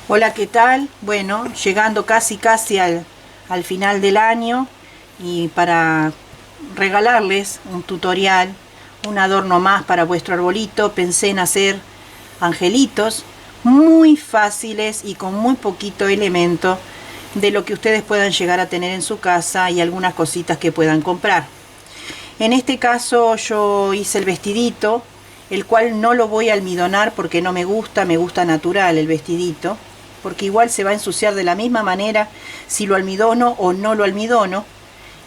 Hola, ¿qué tal? Bueno, llegando casi al final del año y para regalarles un tutorial, un adorno más para vuestro arbolito, pensé en hacer angelitos muy fáciles y con muy poquito elemento de lo que ustedes puedan llegar a tener en su casa y algunas cositas que puedan comprar. En este caso yo hice el vestidito, el cual no lo voy a almidonar porque no me gusta natural el vestidito, porque igual se va a ensuciar de la misma manera si lo almidono o no lo almidono.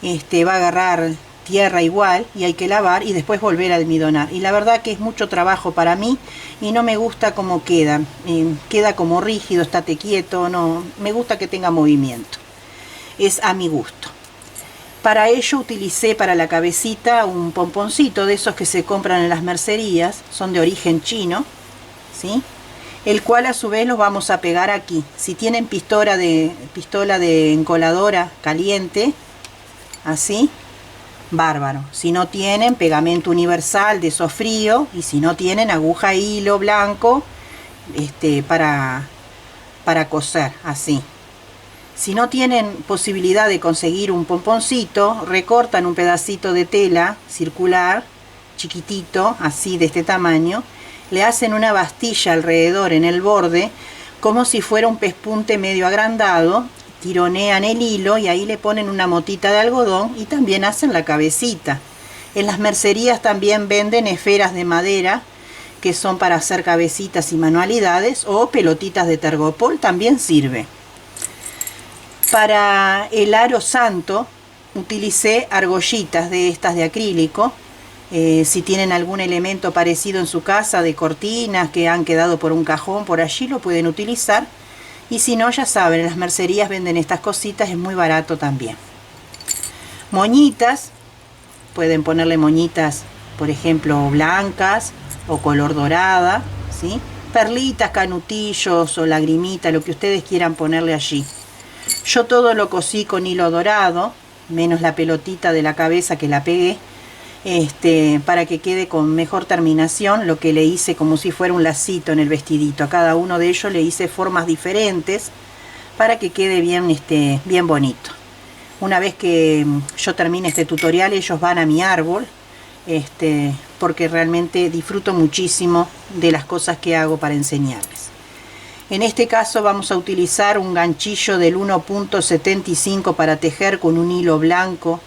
Va a agarrar tierra igual y hay que lavar y después volver a almidonar. Y la verdad que es mucho trabajo para mí y no me gusta cómo queda. Queda como rígido, estate quieto, no me gusta que tenga movimiento. Es a mi gusto. Para ello utilicé para la cabecita un pomponcito de esos que se compran en las mercerías, son de origen chino, ¿sí? El cual a su vez los vamos a pegar aquí. Si tienen pistola de encoladora caliente, así, bárbaro. Si no tienen, pegamento universal de esos frío, y si no tienen, aguja hilo blanco para coser, así. Si no tienen posibilidad de conseguir un pomponcito, recortan un pedacito de tela circular, chiquitito, así de este tamaño, le hacen una bastilla alrededor en el borde, como si fuera un pespunte medio agrandado, tironean el hilo y ahí le ponen una motita de algodón y también hacen la cabecita. En las mercerías también venden esferas de madera, que son para hacer cabecitas y manualidades, o pelotitas de tergopol, también sirve. Para el aro santo utilicé argollitas de estas de acrílico. Si tienen algún elemento parecido en su casa de cortinas que han quedado por un cajón por allí, lo pueden utilizar. Y si no, ya saben, en las mercerías venden estas cositas, es muy barato también. Moñitas, pueden ponerle moñitas, por ejemplo, blancas o color dorada, ¿sí? Perlitas, canutillos o lagrimita, lo que ustedes quieran ponerle allí. Yo todo lo cosí con hilo dorado, menos la pelotita de la cabeza que la pegué, para que quede con mejor terminación. Lo que le hice como si fuera un lacito en el vestidito. A cada uno de ellos le hice formas diferentes para que quede bien, bien bonito. Una vez que yo termine este tutorial, ellos van a mi árbol, porque realmente disfruto muchísimo de las cosas que hago para enseñarles. En este caso vamos a utilizar un ganchillo del 1.75 para tejer con un hilo blanco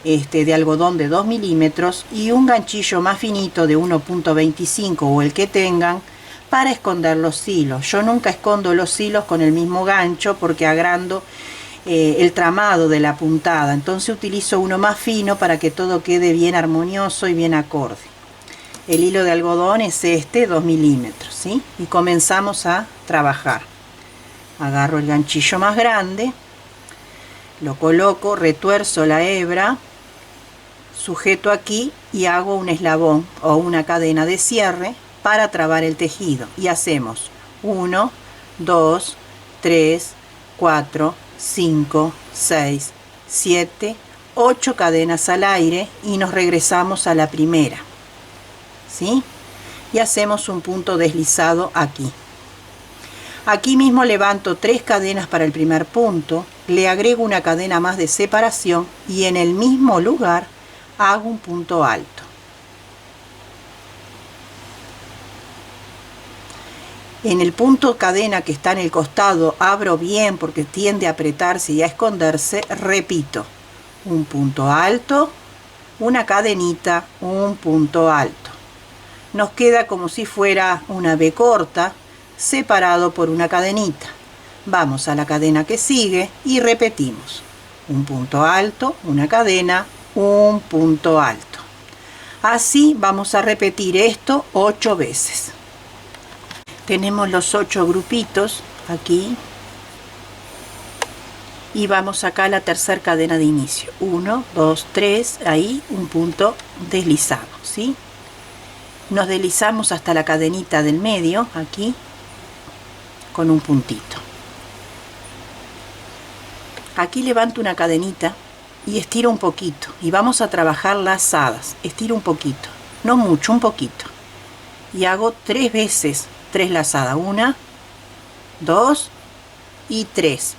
de algodón de 2 milímetros y un ganchillo más finito de 1.25 o el que tengan para esconder los hilos. Yo nunca escondo los hilos con el mismo gancho porque agrando el tramado de la puntada, entonces utilizo uno más fino para que todo quede bien armonioso y bien acorde. El hilo de algodón es 2 milímetros, ¿sí? Y comenzamos a trabajar. Agarro el ganchillo más grande, lo coloco, retuerzo la hebra, sujeto aquí y hago un eslabón o una cadena de cierre para trabar el tejido. Y hacemos 1, 2, 3, 4, 5, 6, 7, 8 cadenas al aire y nos regresamos a la primera. ¿Sí? Y hacemos un punto deslizado aquí. Aquí mismo levanto 3 cadenas para el primer punto, le agrego una cadena más de separación y en el mismo lugar hago un punto alto. En el punto cadena que está en el costado abro bien porque tiende a apretarse y a esconderse, repito, un punto alto, una cadenita, un punto alto. Nos queda como si fuera una B corta, separado por una cadenita. Vamos a la cadena que sigue y repetimos. Un punto alto, una cadena, un punto alto. Así vamos a repetir esto 8 veces. Tenemos los 8 grupitos aquí. Y vamos acá a la tercera cadena de inicio. 1, 2, 3, ahí un punto deslizado, ¿sí? Nos deslizamos hasta la cadenita del medio, aquí, con un puntito. Aquí levanto una cadenita y estiro un poquito. Y vamos a trabajar lazadas. Estiro un poquito, no mucho, un poquito. Y hago 3 veces, 3 lazadas. 1, 2 y 3.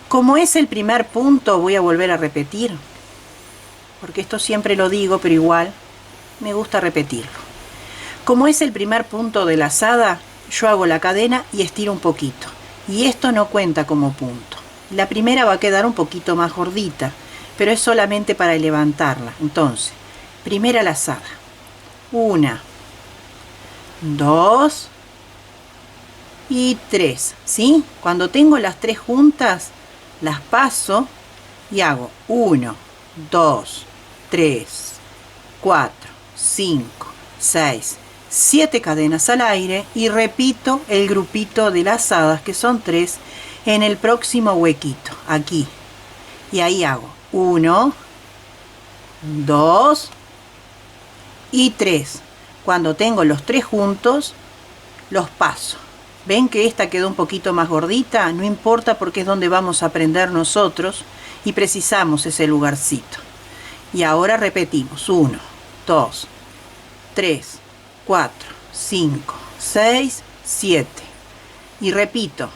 Como es el primer punto, voy a volver a repetir, porque esto siempre lo digo, pero igual me gusta repetirlo. Como es el primer punto de lazada, yo hago la cadena y estiro un poquito. Y esto no cuenta como punto. La primera va a quedar un poquito más gordita, pero es solamente para levantarla. Entonces, primera lazada. 1, 2 y 3. ¿Sí? Cuando tengo las 3 juntas, las paso y hago 1, 2, 3, 4, 5, 6, 7 cadenas al aire y repito el grupito de lazadas, que son 3, en el próximo huequito, aquí. Y ahí hago 1, 2 y 3. Cuando tengo los 3 juntos, los paso. ¿Ven que esta quedó un poquito más gordita? No importa, porque es donde vamos a aprender nosotros y precisamos ese lugarcito. Y ahora repetimos 1, 2, 3, 4, 5, 6, 7. Y repito,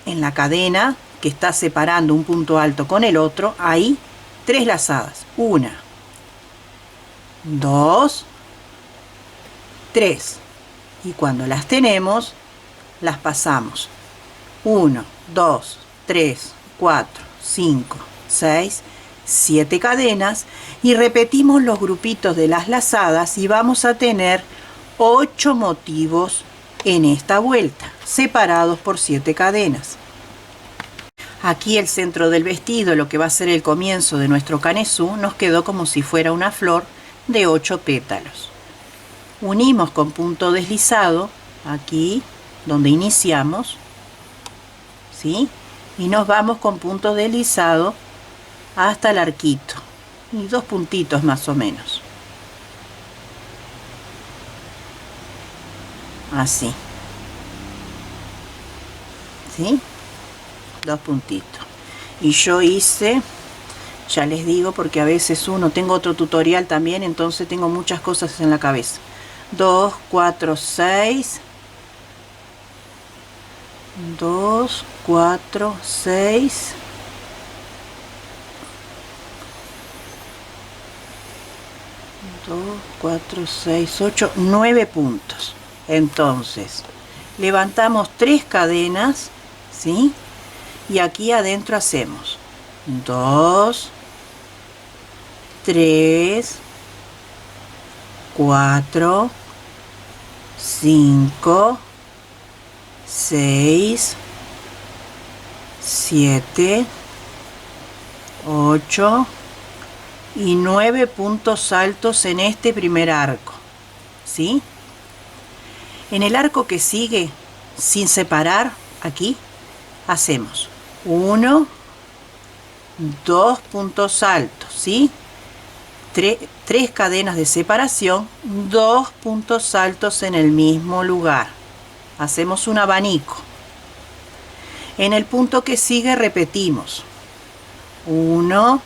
en la cadena que está separando un punto alto con el otro, ahí 3 lazadas. 1, 2, 3. Y cuando las tenemos, las pasamos. 1, 2, 3, 4, 5, 6, 7 cadenas y repetimos los grupitos de las lazadas y vamos a tener 8 motivos en esta vuelta, separados por 7 cadenas. Aquí el centro del vestido, lo que va a ser el comienzo de nuestro canesú, nos quedó como si fuera una flor de 8 pétalos. Unimos con punto deslizado aquí donde iniciamos, ¿sí? Y nos vamos con punto deslizado hasta el arquito y 2 puntitos más o menos, así, ¿sí? 2 puntitos. Y yo hice, ya les digo, porque a veces tengo otro tutorial también, entonces tengo muchas cosas en la cabeza. 2, 4, 6, 2, 4, 6, 2, 4, 6, 8, 9 puntos. Entonces, levantamos 3 cadenas, ¿sí? Y aquí adentro hacemos 2, 3, 4, 5, 6, 7, 8 y 9 puntos altos en este primer arco, ¿sí? En el arco que sigue, sin separar, aquí hacemos 1, 2 puntos altos, ¿sí? 3 cadenas de separación, 2 puntos altos en el mismo lugar. Hacemos un abanico. En el punto que sigue repetimos 1,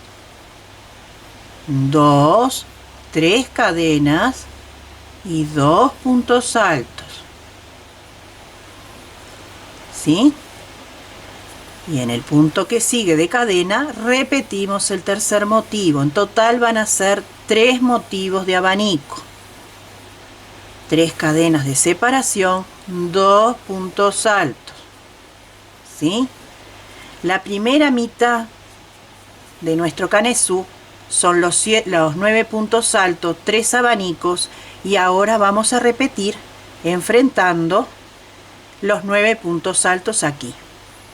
2, 3 cadenas y 2 puntos altos, ¿sí? Y en el punto que sigue de cadena repetimos el tercer motivo. En total van a ser 3 motivos de abanico, 3 cadenas de separación, 2 puntos altos, ¿sí? La primera mitad de nuestro canesú son los 9 puntos altos, 3 abanicos, y ahora vamos a repetir enfrentando los 9 puntos altos aquí.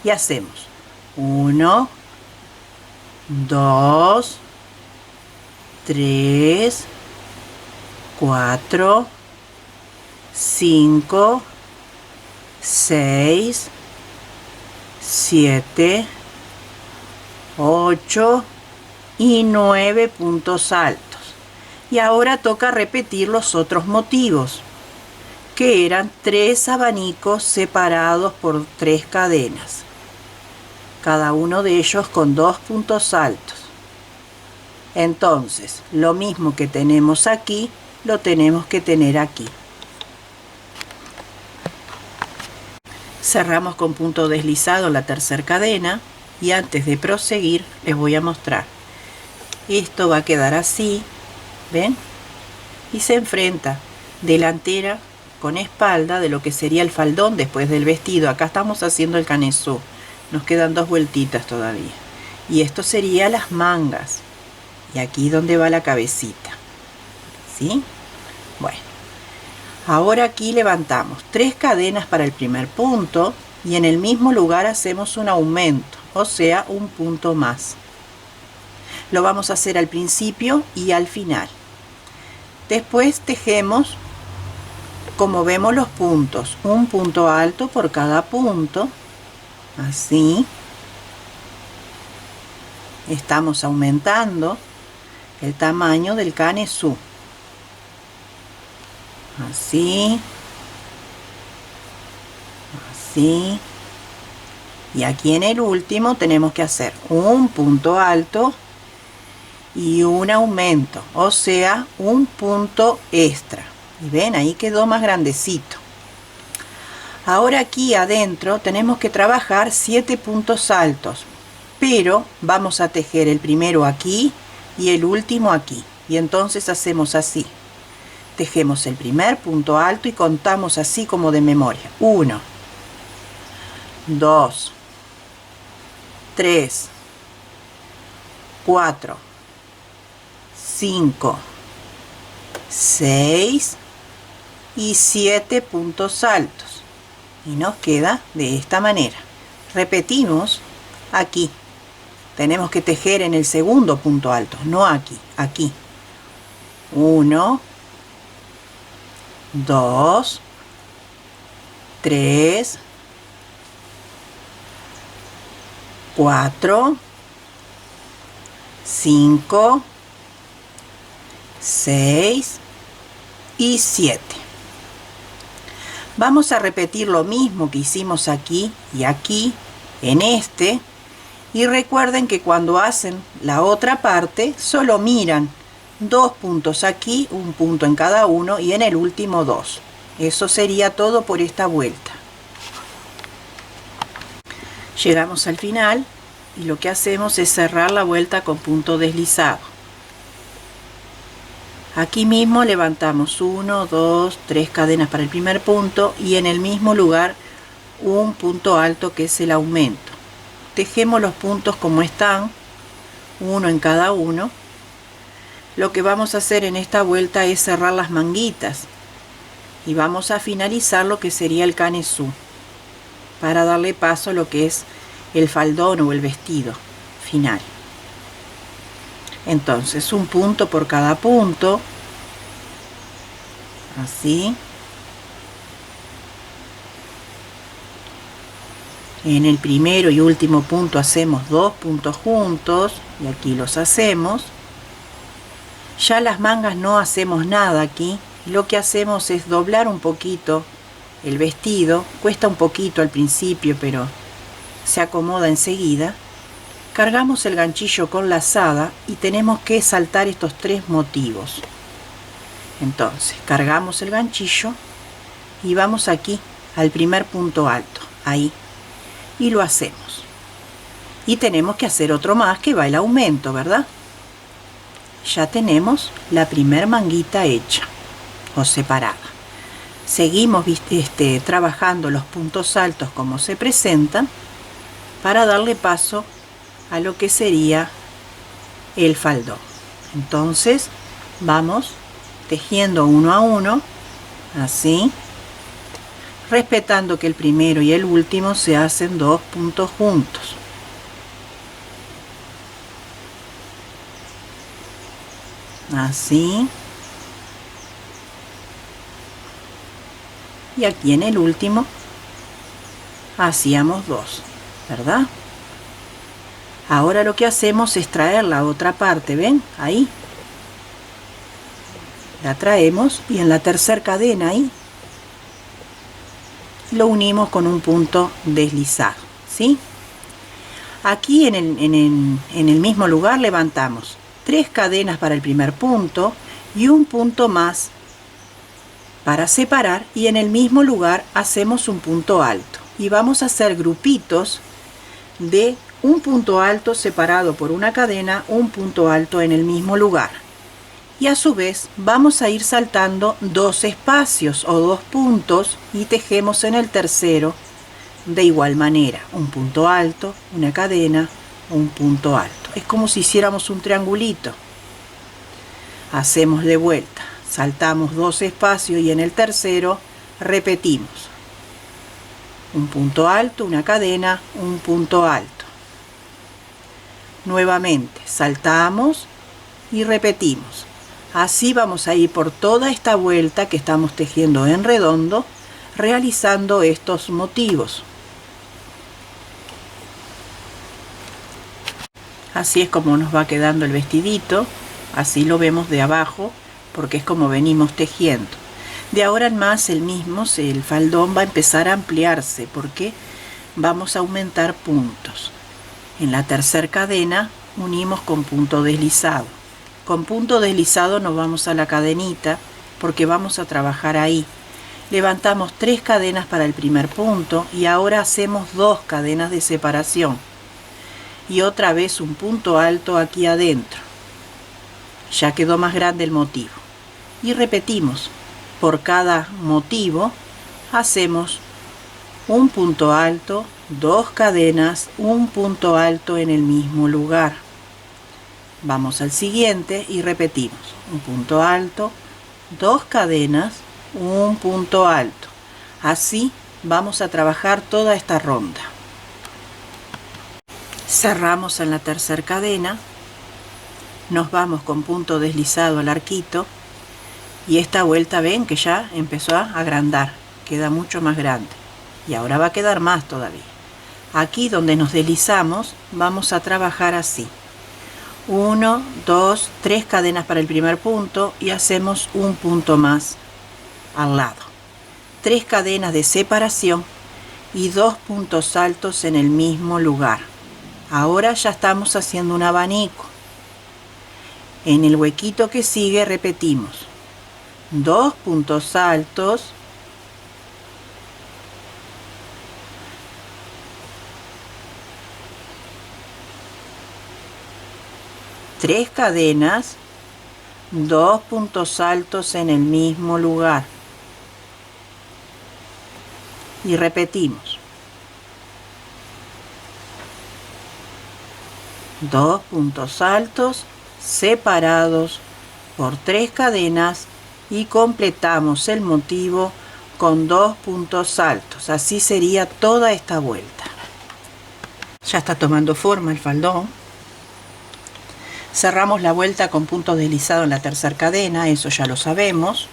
Y hacemos 1, 2, 3, 4, 5, 6, 7, 8 y 9 puntos altos. Y ahora toca repetir los otros motivos, que eran 3 abanicos separados por 3 cadenas, cada uno de ellos con 2 puntos altos. Entonces, lo mismo que tenemos aquí, lo tenemos que tener aquí. Cerramos con punto deslizado la tercera cadena y antes de proseguir les voy a mostrar. Esto va a quedar así, ¿ven? Y se enfrenta delantera con espalda de lo que sería el faldón después del vestido. Acá estamos haciendo el canesú, nos quedan 2 vueltitas todavía. Y esto sería las mangas. Y aquí donde va la cabecita, ¿sí? Bueno, ahora aquí levantamos 3 cadenas para el primer punto y en el mismo lugar hacemos un aumento, o sea, un punto más. Lo vamos a hacer al principio y al final. Después tejemos, como vemos, los puntos, un punto alto por cada punto, así. Estamos aumentando el tamaño del canesú, así, así, y aquí en el último tenemos que hacer un punto alto y un aumento, o sea, un punto extra. Y ven, ahí quedó más grandecito. Ahora aquí adentro tenemos que trabajar 7 puntos altos, pero vamos a tejer el primero aquí y el último aquí. Y entonces hacemos así. Tejemos el primer punto alto y contamos así como de memoria. 1, 2, 3, 4, 5, 6 y 7 puntos altos. Y nos queda de esta manera. Repetimos aquí. Tenemos que tejer en el segundo punto alto, no aquí, aquí. 1, 2, 3, 4, 5, 6 y 7. Vamos a repetir lo mismo que hicimos aquí y aquí en este. Y recuerden que cuando hacen la otra parte, solo miran 2 puntos aquí, un punto en cada uno y en el último 2. Eso sería todo por esta vuelta. Llegamos al final y lo que hacemos es cerrar la vuelta con punto deslizado. Aquí mismo levantamos 1, 2, 3 cadenas para el primer punto y en el mismo lugar un punto alto que es el aumento. Tejemos los puntos como están, uno en cada uno. Lo que vamos a hacer en esta vuelta es cerrar las manguitas y vamos a finalizar lo que sería el canesú para darle paso a lo que es el faldón o el vestido final. Entonces un punto por cada punto, así. En el primero y último punto hacemos 2 puntos juntos y aquí los hacemos. Ya las mangas no hacemos nada aquí, lo que hacemos es doblar un poquito el vestido, cuesta un poquito al principio pero se acomoda enseguida. Cargamos el ganchillo con lazada y tenemos que saltar estos 3 motivos. Entonces cargamos el ganchillo y vamos aquí al primer punto alto, ahí. Y lo hacemos. Y tenemos que hacer otro más que va el aumento, ¿verdad? Ya tenemos la primer manguita hecha o separada. Seguimos trabajando los puntos altos como se presentan para darle paso a lo que sería el faldón. Entonces vamos tejiendo uno a uno, así, respetando que el primero y el último se hacen 2 puntos juntos. Así. Y aquí en el último hacíamos 2, ¿verdad? Ahora lo que hacemos es traer la otra parte, ¿ven? Ahí. La traemos y en la tercera cadena ahí lo unimos con un punto deslizado, ¿sí? Aquí en el mismo lugar levantamos 3 cadenas para el primer punto y un punto más para separar y en el mismo lugar hacemos un punto alto y vamos a hacer grupitos de un punto alto separado por una cadena, un punto alto en el mismo lugar. Y a su vez vamos a ir saltando 2 espacios o 2 puntos y tejemos en el tercero de igual manera, un punto alto, una cadena, un punto alto. Es como si hiciéramos un triangulito. Hacemos de vuelta, saltamos 2 espacios y en el tercero repetimos. Un punto alto, una cadena, un punto alto. Nuevamente saltamos y repetimos. Así vamos a ir por toda esta vuelta que estamos tejiendo en redondo, realizando estos motivos. Así es como nos va quedando el vestidito, así lo vemos de abajo, porque es como venimos tejiendo. De ahora en más el faldón va a empezar a ampliarse, porque vamos a aumentar puntos. En la tercera cadena unimos con punto deslizado. Con punto deslizado nos vamos a la cadenita, porque vamos a trabajar ahí. Levantamos 3 cadenas para el primer punto y ahora hacemos 2 cadenas de separación. Y otra vez un punto alto aquí adentro. Ya quedó más grande el motivo. Y repetimos. Por cada motivo hacemos un punto alto, 2 cadenas, un punto alto en el mismo lugar. Vamos al siguiente y repetimos. Un punto alto, 2 cadenas, un punto alto. Así vamos a trabajar toda esta ronda. Cerramos en la tercera cadena, nos vamos con punto deslizado al arquito y esta vuelta ven que ya empezó a agrandar, queda mucho más grande y ahora va a quedar más todavía. Aquí donde nos deslizamos vamos a trabajar así: 1, 2, 3 cadenas para el primer punto y hacemos un punto más al lado, 3 cadenas de separación y 2 puntos altos en el mismo lugar. Ahora ya estamos haciendo un abanico. En el huequito que sigue repetimos 2 puntos altos, tres cadenas, 2 puntos altos en el mismo lugar y repetimos 2 puntos altos separados por 3 cadenas y completamos el motivo con 2 puntos altos. Así sería toda esta vuelta. Ya está tomando forma el faldón. Cerramos la vuelta con punto deslizado en la tercera cadena, eso ya lo sabemos.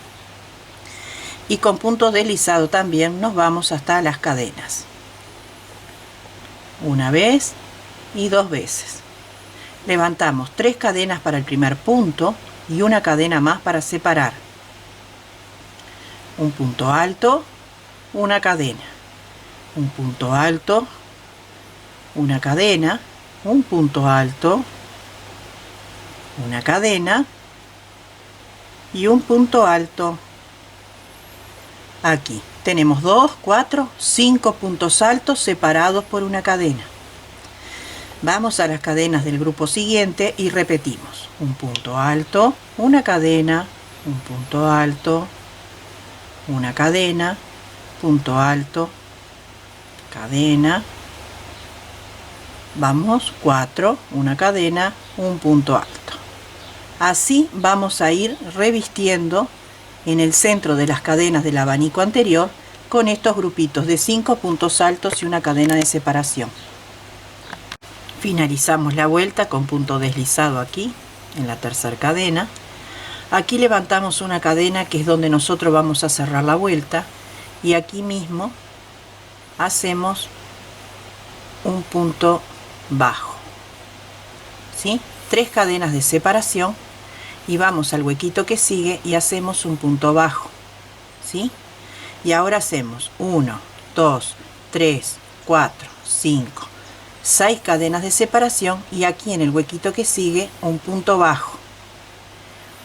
Y con punto deslizado también nos vamos hasta las cadenas. Una vez y 2 veces. Levantamos 3 cadenas para el primer punto y una cadena más para separar. Un punto alto, una cadena, un punto alto, una cadena, un punto alto, una cadena y un punto alto. Aquí tenemos 2, 4, 5 puntos altos separados por una cadena. Vamos a las cadenas del grupo siguiente y repetimos un punto alto, una cadena, un punto alto, una cadena, punto alto, cadena. Vamos 4, una cadena, un punto alto. Así vamos a ir revistiendo en el centro de las cadenas del abanico anterior con estos grupitos de 5 puntos altos y una cadena de separación. Finalizamos la vuelta con punto deslizado aquí en la tercera cadena. Aquí levantamos una cadena que es donde nosotros vamos a cerrar la vuelta y aquí mismo hacemos un punto bajo, ¿sí? 3 cadenas de separación y vamos al huequito que sigue y hacemos un punto bajo, ¿sí? Y ahora hacemos 1, 2, 3, 4, 5, 6 cadenas de separación y aquí en el huequito que sigue un punto bajo.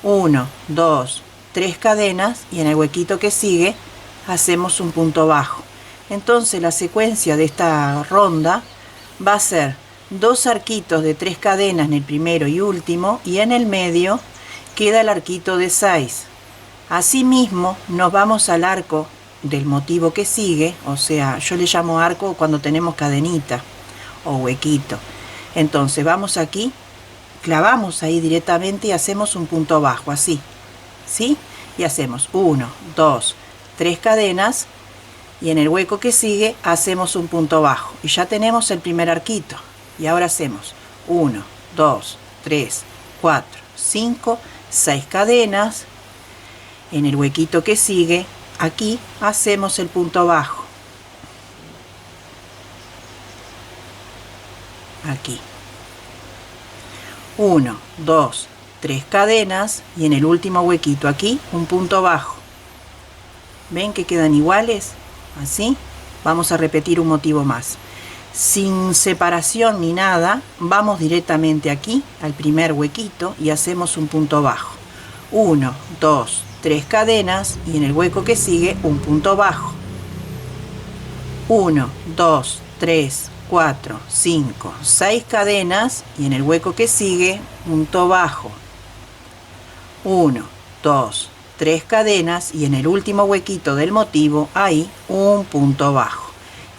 1, 2, 3 cadenas y en el huequito que sigue hacemos un punto bajo. Entonces la secuencia de esta ronda va a ser 2 arquitos de 3 cadenas en el primero y último, y en el medio queda el arquito de 6. Asimismo nos vamos al arco del motivo que sigue, o sea, yo le llamo arco cuando tenemos cadenita o huequito. Entonces vamos aquí, clavamos ahí directamente y hacemos un punto bajo, así, ¿sí? Y hacemos 1, 2, 3 cadenas, y en el hueco que sigue hacemos un punto bajo, y ya tenemos el primer arquito. Y ahora hacemos 1, 2, 3, 4, 5, 6 cadenas. En el huequito que sigue, aquí hacemos el punto bajo. Aquí. 1, 2, 3 cadenas, y en el último huequito aquí un punto bajo. ¿Ven que quedan iguales? Así. Vamos a repetir un motivo más. Sin separación ni nada, vamos directamente aquí al primer huequito y hacemos un punto bajo. 1, 2, 3 cadenas, y en el hueco que sigue un punto bajo. 1, 2, 3, 4, 5, 6 cadenas, y en el hueco que sigue punto bajo. 1, 2, 3 cadenas, y en el último huequito del motivo ahí un punto bajo.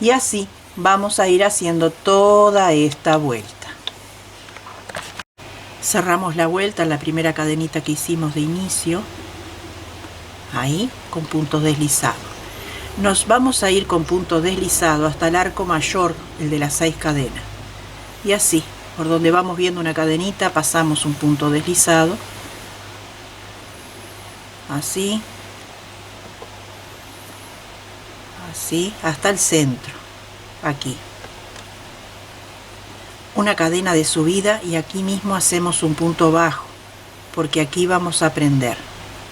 Y así vamos a ir haciendo toda esta vuelta. Cerramos la vuelta en la primera cadenita que hicimos de inicio, ahí con puntos deslizados. Nos vamos a ir con punto deslizado hasta el arco mayor, el de las 6 cadenas. Y así, por donde vamos viendo una cadenita, pasamos un punto deslizado, así, así, hasta el centro, aquí. Una cadena de subida, y aquí mismo hacemos un punto bajo, porque aquí vamos a prender.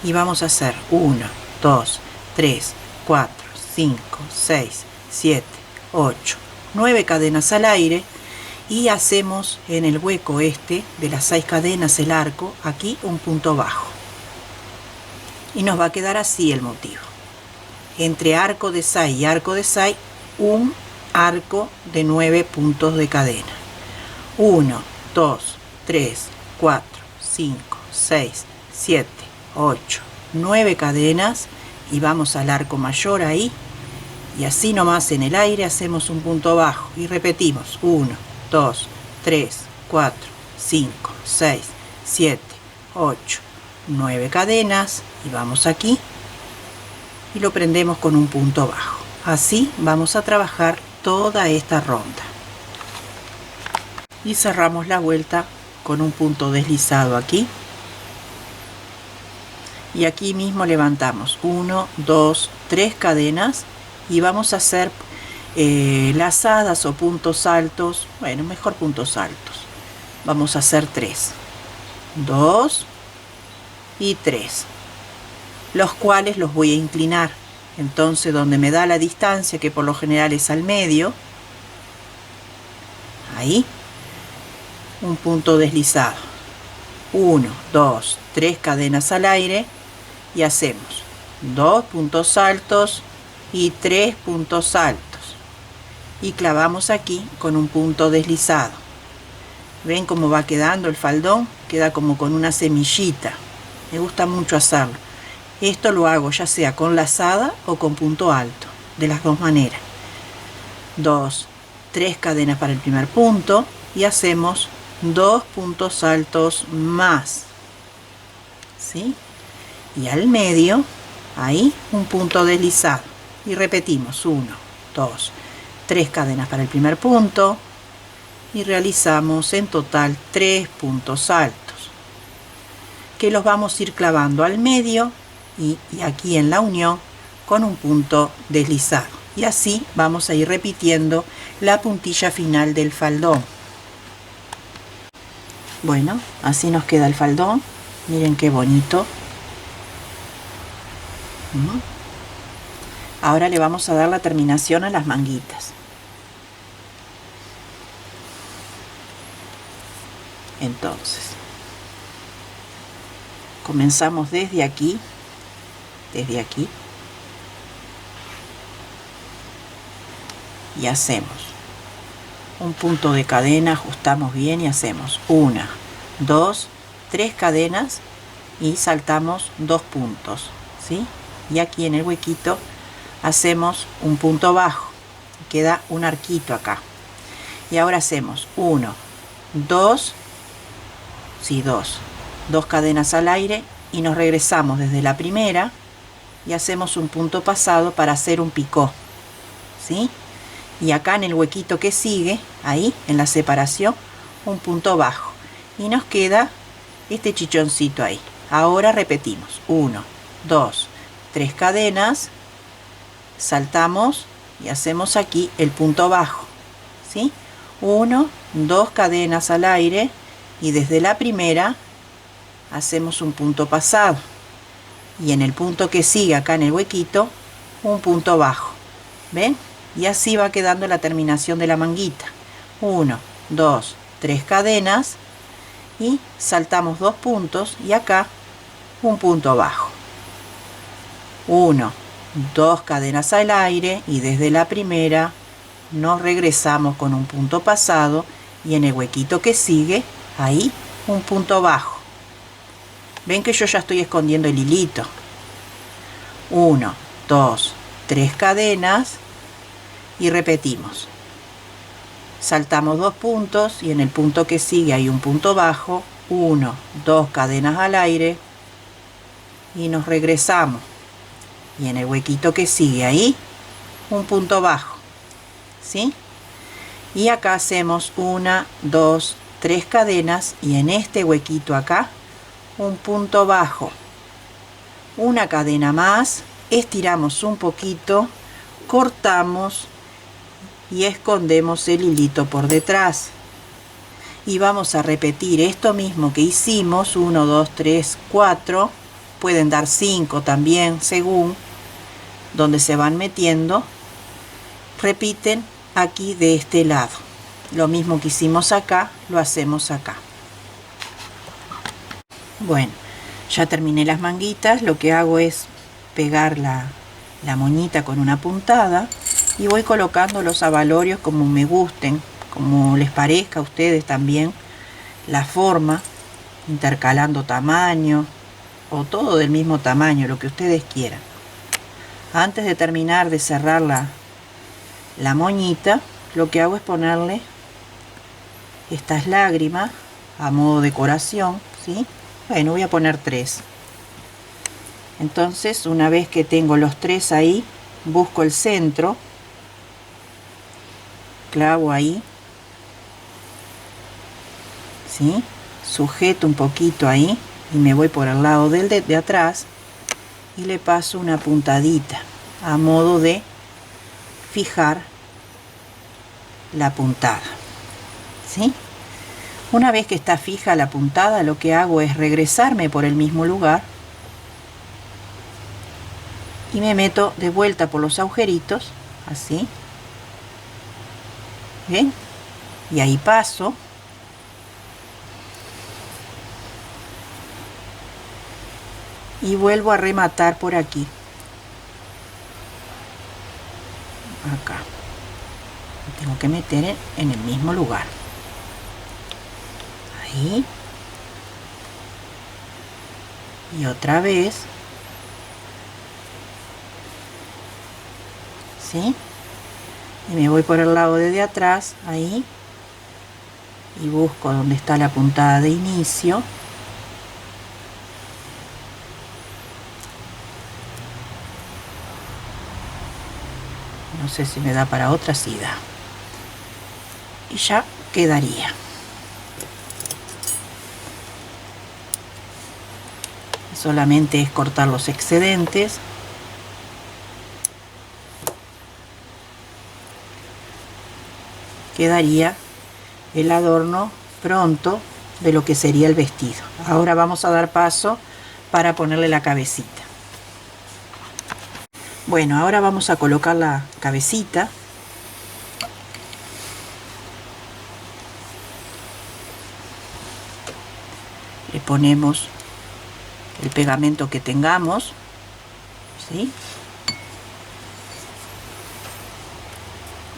Y vamos a hacer 1, 2, 3, 4, 5, 6, 7, 8, 9 cadenas al aire, y hacemos en el hueco este de las 6 cadenas, el arco, aquí un punto bajo. Y nos va a quedar así el motivo. Entre arco de 6 y arco de 6, un arco de 9 puntos de cadena. 1, 2, 3, 4, 5, 6, 7, 8, 9 cadenas, y vamos al arco mayor ahí, y así nomás en el aire hacemos un punto bajo y repetimos 1, 2, 3, 4, 5, 6, 7, 8, 9 cadenas, y vamos aquí y lo prendemos con un punto bajo. Así vamos a trabajar toda esta ronda. Y cerramos la vuelta con un punto deslizado aquí, y aquí mismo levantamos 1, 2, 3 cadenas, y vamos a hacer lazadas o puntos altos, bueno, mejor puntos altos. Vamos a hacer 3, 2 y 3, los cuales los voy a inclinar. Entonces, donde me da la distancia, que por lo general es al medio, ahí un punto deslizado, 1, 2, 3 cadenas al aire, y hacemos 2 puntos altos y 3 puntos altos, y clavamos aquí con un punto deslizado. ¿Ven cómo va quedando el faldón? Queda como con una semillita. Me gusta mucho hacerlo. Esto lo hago ya sea con lazada o con punto alto, de las dos maneras. 2, 3 cadenas para el primer punto, y hacemos 2 puntos altos más, ¿sí? Y al medio, ahí un punto deslizado, y repetimos 1, 2, 3 cadenas para el primer punto, y realizamos en total 3 puntos altos, que los vamos a ir clavando al medio y aquí en la unión con un punto deslizado, y así vamos a ir repitiendo la puntilla final del faldón. Bueno, así nos queda el faldón. Miren qué bonito. Ahora le vamos a dar la terminación a las manguitas. Entonces, comenzamos desde aquí, y hacemos un punto de cadena, ajustamos bien y hacemos 1, 2, 3 cadenas y saltamos 2 puntos, ¿sí? Y aquí en el huequito hacemos un punto bajo, queda un arquito acá. Y ahora hacemos 1, 2, sí, 2 cadenas al aire y nos regresamos desde la primera y hacemos un punto pasado para hacer un picó, ¿sí? Y acá en el huequito que sigue, ahí en la separación, un punto bajo y nos queda este chichoncito ahí. Ahora repetimos 1, 2, 3 cadenas, saltamos y hacemos aquí el punto bajo, ¿sí? 1, 2 cadenas al aire y desde la primera hacemos un punto pasado y en el punto que sigue acá en el huequito un punto bajo, ¿ven? Y así va quedando la terminación de la manguita. 1, 2, 3 cadenas y saltamos 2 puntos y acá un punto bajo. 1, 2 cadenas al aire y desde la primera nos regresamos con un punto pasado y en el huequito que sigue, ahí un punto bajo. Ven que yo ya estoy escondiendo el hilito. 1, 2, 3 cadenas y repetimos. Saltamos 2 puntos y en el punto que sigue hay un punto bajo. 1, 2 cadenas al aire y nos regresamos. Y en el huequito que sigue ahí, un punto bajo, ¿sí? Y acá hacemos 1, 2, 3 cadenas y en este huequito acá, un punto bajo. Una cadena más, estiramos un poquito, cortamos y escondemos el hilito por detrás. Y vamos a repetir esto mismo que hicimos, 1, 2, 3, 4. Pueden dar 5 también, según donde se van metiendo. Repiten aquí de este lado. Lo mismo que hicimos acá, lo hacemos acá. Bueno, ya terminé las manguitas. Lo que hago es pegar la moñita con una puntada y voy colocando los abalorios como me gusten, como les parezca a ustedes también la forma, intercalando tamaño o todo del mismo tamaño, lo que ustedes quieran. Antes de terminar de cerrar la moñita, lo que hago es ponerle estas lágrimas a modo de decoración, ¿sí? Bueno, voy a poner 3. Entonces, una vez que tengo los 3 ahí, busco el centro, clavo ahí, ¿sí? Sujeto un poquito ahí y me voy por el lado de atrás y le paso una puntadita a modo de fijar la puntada, ¿sí? Una vez que está fija la puntada, lo que hago es regresarme por el mismo lugar y me meto de vuelta por los agujeritos, así, ¿ven? Y ahí paso. Y vuelvo a rematar por aquí. Acá. Me tengo que meter en el mismo lugar. Ahí. Y otra vez. ¿Sí? Y me voy por el lado de atrás, ahí. Y busco donde está la puntada de inicio. No sé si me da para otra, sí da. Y ya quedaría. Solamente es cortar los excedentes. Quedaría el adorno pronto de lo que sería el vestido. Ahora vamos a dar paso para ponerle la cabecita. Bueno, ahora vamos a colocar la cabecita. Le ponemos el pegamento que tengamos, ¿sí?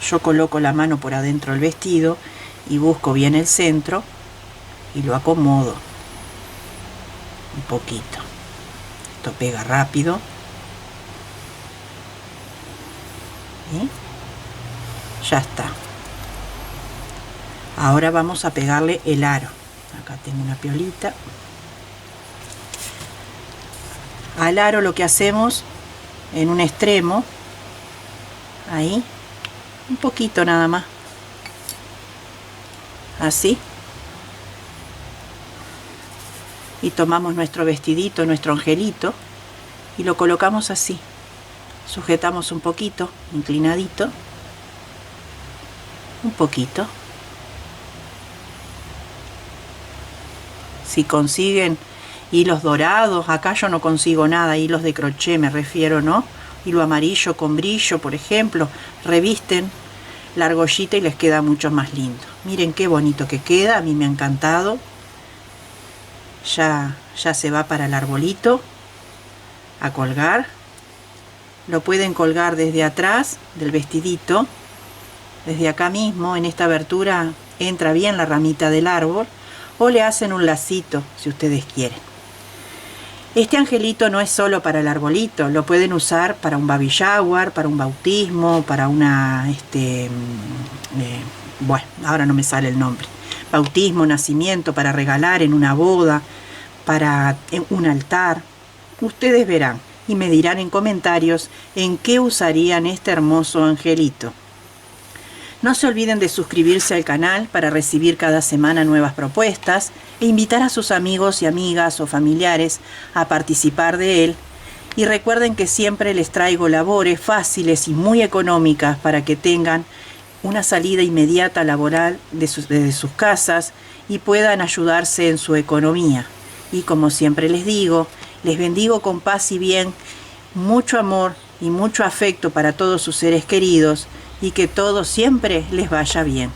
yo coloco la mano por adentro del vestido y busco bien el centro y lo acomodo un poquito. Esto pega rápido. ¿Sí? Ya está. Ahora vamos a pegarle el aro. Acá tengo una piolita. Al aro lo que hacemos en un extremo, ahí, un poquito nada más, así, y tomamos nuestro vestidito, nuestro angelito, y lo colocamos así, sujetamos un poquito, inclinadito, un poquito. Si consiguen hilos dorados, acá yo no consigo nada, hilos de crochet me refiero, ¿no? Hilo amarillo con brillo, por ejemplo, revisten la argollita y les queda mucho más lindo. Miren qué bonito que queda, a mí me ha encantado. Ya se va para el arbolito a colgar. Lo pueden colgar desde atrás del vestidito, desde acá mismo, en esta abertura entra bien la ramita del árbol, o le hacen un lacito si ustedes quieren. Este angelito no es solo para el arbolito, lo pueden usar para un baby shower, para un bautismo, para una, bueno, ahora no me sale el nombre, bautismo, nacimiento, para regalar en una boda, para un altar. Ustedes verán y me dirán en comentarios en qué usarían este hermoso angelito. No se olviden de suscribirse al canal para recibir cada semana nuevas propuestas e invitar a sus amigos y amigas o familiares a participar de él. Y recuerden que siempre les traigo labores fáciles y muy económicas para que tengan una salida inmediata laboral desde sus casas y puedan ayudarse en su economía. Y como siempre les digo, les bendigo con paz y bien, mucho amor y mucho afecto para todos sus seres queridos, y que todo siempre les vaya bien.